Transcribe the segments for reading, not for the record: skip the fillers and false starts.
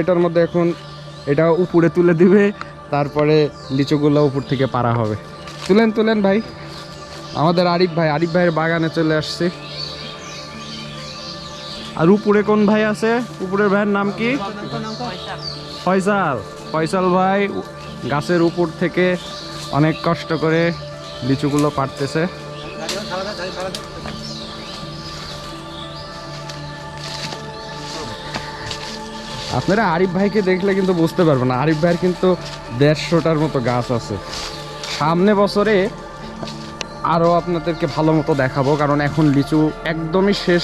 এটার মধ্যে এখন এটা উপরে তুলে দিবে, তারপরে লিচুগুলো উপর থেকে পারা হবে। তুলেন তুলেন ভাই, আমাদের আরিফ ভাইয়ের বাগানে চলে আসছে। আর উপরে কোন ভাই আছে? উপরের ভাইয়ের নাম কি? ফয়সাল ভাই গাছের উপর থেকে অনেক কষ্ট করে লিচুগুলো পাড়তেছে। আপনারা আরিফ ভাইকে দেখলে কিন্তু বুঝতে পারবেন না, আরিফ ভাইয়ের কিন্তু 150টার মতো গাছ আছে। সামনে বছরে আরও আপনাদেরকে ভালো মতো দেখাবো, কারণ এখন লিচু একদমই শেষ।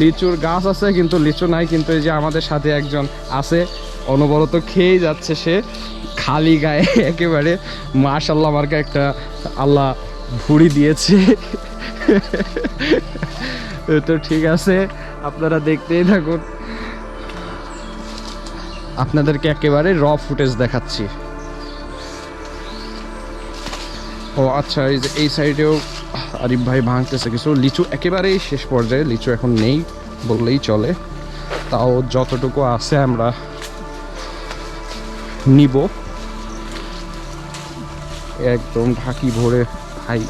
লিচুর গাছ আছে কিন্তু লিচু নাই, কিন্তু এই যে আমাদের সাথে একজন আছে অনবরত খেয়েই যাচ্ছে, সে খালি গায়ে একেবারে। মাশাআল্লাহ, আমাকে একটা আল্লাহ ভুড়ি দিয়েছে। তো ঠিক আছে, আপনারা দেখতেই থাকুন, আপনাদেরকে একেবারে র ফুটেজ দেখাচ্ছি। ও আচ্ছা, এই যে এই সাইডেও আরিফ ভাই ভাঙতেছে কিছু লিচু। একেবারেই শেষ পর্যায়ে, লিচু এখন নেই বললেই চলে, তাও যতটুকু আছে আমরা নিব। একদম ঢাকি ভরে ভাই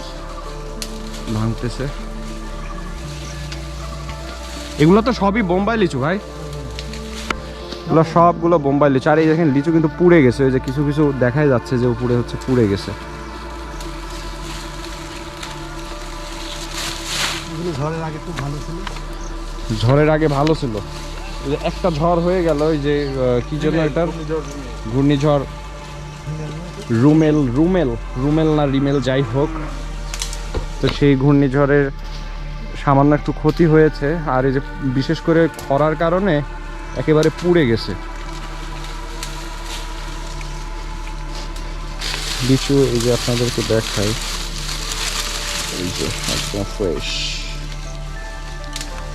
ভাঙতেছে। এগুলো তো সবই বোম্বাই লিচু ভাই, এগুলো সবগুলো বোম্বাই লিচু। আর এই দেখেন লিচু কিন্তু পুড়ে গেছে, ওই যে কিছু কিছু দেখাই যাচ্ছে যে উপরে হচ্ছে পুড়ে গেছে। ঝড়ের আগে ভালো ছিল, একটা ঝড় হয়ে গেল, ওই যে কি জন্য এটার ঘূর্ণিঝড় রুমেল না রিমেল যাই হোক, তো সেই ঘূর্ণিঝড়ের সামান্য একটু ক্ষতি হয়েছে। আর এই যে বিশেষ করে খরার কারণে একেবারে পুড়ে গেছে লিচু। এই যে আপনাদেরকে দেখাই, এই যে একদম ফ্রেশ,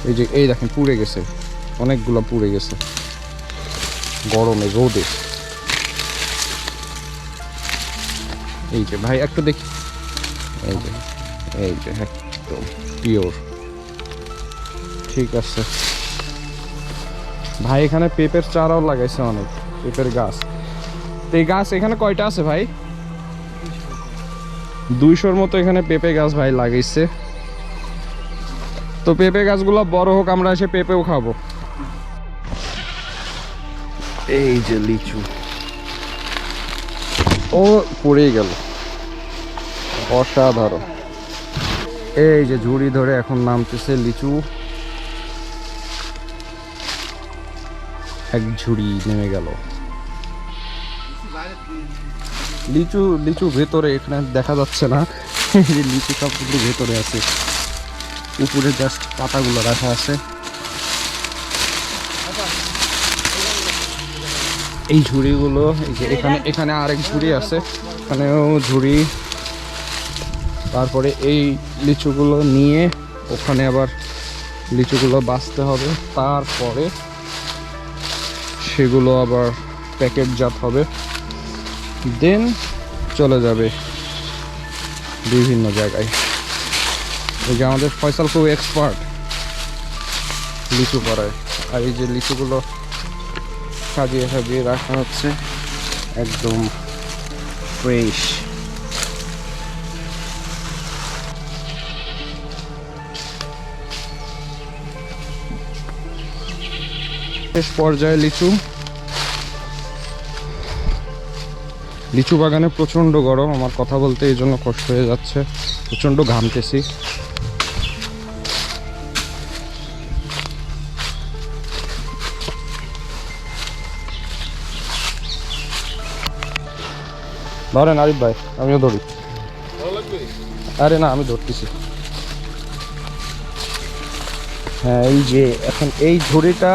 এই যে এই দেখেন পুড়ে গেছে, অনেকগুলো পুড়ে গেছে গরমে রোদে। এই যে ভাই একটু দেখি, এই যে একদম পিওর। ঠিক আছে ভাই, এখানে পেঁপের চারাও লাগাইছে, অনেক পেঁপের গাছ। তো এই গাছ এখানে কয়টা আছে ভাই? 200-র মতো এখানে পেঁপে গাছ ভাই লাগাইছে। তো পেঁপে গাছগুলো বড় হোক, আমরা এসে পেঁপেও খাবো। এই যে লিচু, ও পড়েই গেল, অসাধারণ। এই যে ঝুড়ি ধরে এখন নামতেছে লিচু, এক ঝুড়ি নেমে গেল লিচু ভেতরে, এখানে দেখা যাচ্ছে না। লিচু সব কিন্তু ভেতরে আছে, উপরে জাস্ট পাতাগুলো রাখা আছে। এই ঝুড়িগুলো, এই যে এখানে আরেক ঝুড়ি আছে, এখানেও ঝুড়ি। তারপরে এই লিচুগুলো নিয়ে ওখানে আবার লিচুগুলো বাছতে হবে, তারপরে সেগুলো আবার প্যাকেটজাত হবে, দেন চলে যাবে বিভিন্ন জায়গায়। এই যে আমাদের ফয়সাল খুব এক্সপার্ট লিচু পাড়ায়। আর এই যে লিচুগুলো সাজিয়ে রাখা হচ্ছে, একদম ফ্রেশ। শেষ পর্যায়ে লিচু বাগানে প্রচণ্ড গরম, আমার কথা বলতে এই জন্য কষ্ট হয়ে যাচ্ছে, প্রচণ্ড ঘামতেছি। ধরেন আরিফ ভাই, আমিও ধরি। আরে না, আমি ধরতেছি। হ্যাঁ, এই যে এখন এই ঝুড়িটা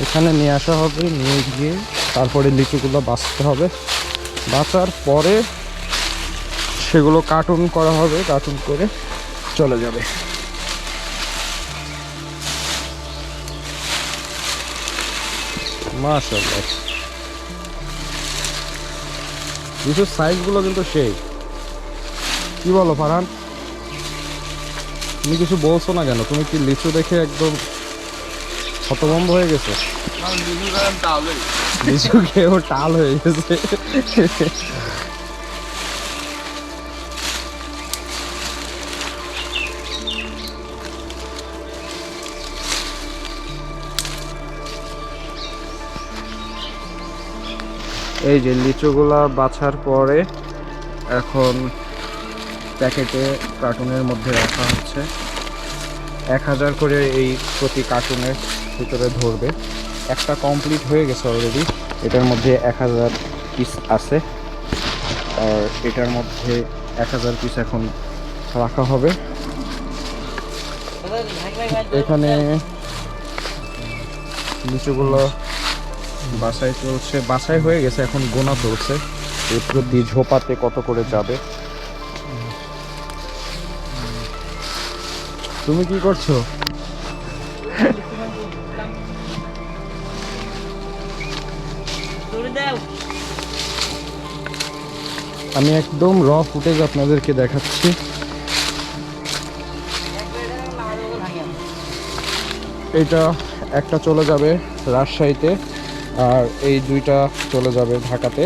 এখানে নিয়ে আসা হবে, নিয়ে গিয়ে তারপরে লিচুগুলো বাছতে হবে। বাছার পরে সেগুলো কার্টুন করা হবে, কার্টুন করে চলে যাবে। মাশাআল্লাহ, লিচুর সাইজগুলো কিন্তু সেই। কি বলো ফারহান, তুমি কিছু বলছো না কেন? তুমি কি লিচু দেখে একদম হতভম্ব হয়ে গেছে? লিচু খেয়েও টাল হয়ে গেছে। এই যে লিচুগুলা বাছার পরে এখন প্যাকেটে কার্টুনের মধ্যে রাখা হচ্ছে। 1000 করে এই প্রতি কার্টুনের ভিতরে ধরবে। একটা কমপ্লিট হয়ে গেছে অলরেডি, এটার মধ্যে 1000 পিস আছে, আর এটার মধ্যে 1000 পিস এখন রাখা হবে। এখানে লিচুগুলো বাছাই চলছে, বাছাই হয়ে গেছে, এখন গোনা চলছে এর প্রতি ঝোপাতে কত করে যাবে। তুমি কি করছো? আমি একদম র ফুটেজ আপনাদেরকে দেখাচ্ছি। এটা একটা চলে যাবে রাজশাহীতে, আর এই দুইটা চলে যাবে ঢাকাতে।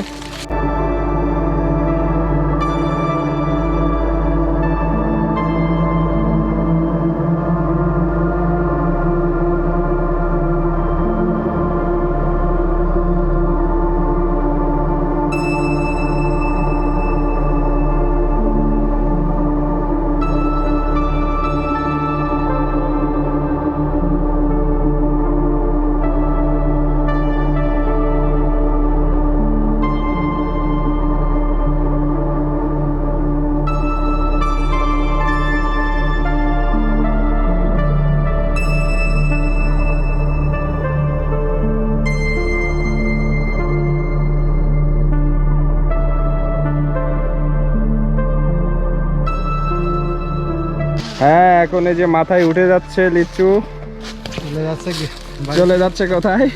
হ্যাঁ, এখন এই যে মাথায় উঠে যাচ্ছে লিচু। চলে যাচ্ছে কি? চলে যাচ্ছে কোথায়?